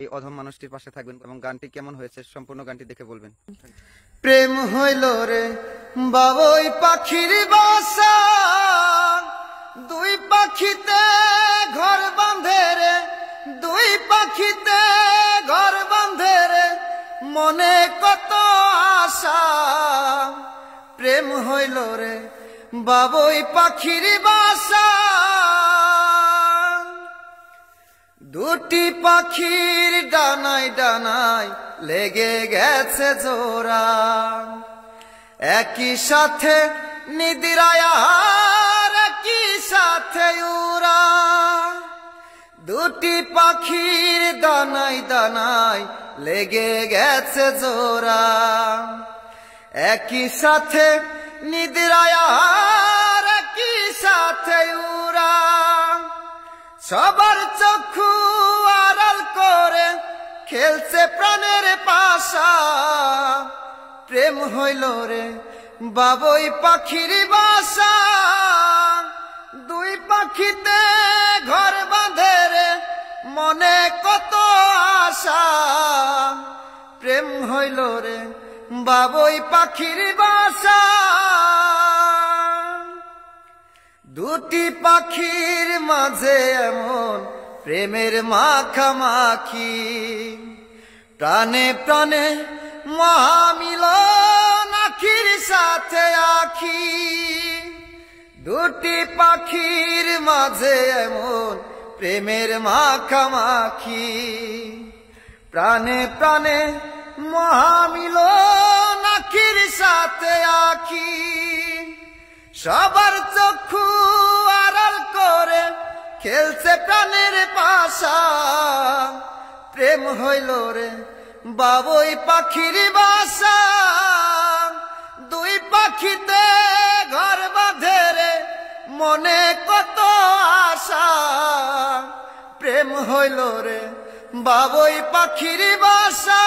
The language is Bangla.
এই অধম মানুষটির পাশে থাকবেন এবং গানটি কেমন হয়েছে সম্পূর্ণ গানটি দেখে বলবেন। প্রেম হইল রে বাবুই পাখির বাসা, দুই পাখিতে ঘর বাঁধে রে, দুই পাখিতে ঘর বাঁধে রে, মনে কত আশা। প্রেম হইল রে বাবুই পাখির বাসা, দুটি পাখির ডানায় ডানায় লেগে গেছে জোড়া, একই সাথে নিদ্রায় আর একই সাথে উড়া। দুটি পাখির ডানায় ডানায় লেগে গেছে জোড়া, একই সাথে নিদ্রায় আর একই সাথে উড়া। সবার চক্ষু আড়াল করে খেলছে প্রাণের পাশা। প্রেম হইল রে বাবুই পাখির বাসা, দুই পাখিতে ঘর বাঁধে রে, মনে কত আশা। প্রেম হইল রে বাবুই পাখির বাসা, দুটি পাখির মাঝে এমন প্রেমের মাখামাখি, প্রাণে প্রাণে মহামিলন আখির সাথে আখি। দুটি পাখির মাঝে এমন প্রেমের মাখামাখি, প্রাণে প্রাণে মহামিলন আখির সাথে আখি। সবার চক্ষু আড়াল করে খেলছে প্রাণের পাশা। প্রেম হইল রে বাবুই পাখির বাসা, দুই পাখিতে ঘর বাঁধে রে, মনে কত আশা। প্রেম হইল রে বাবুই পাখির বাসা।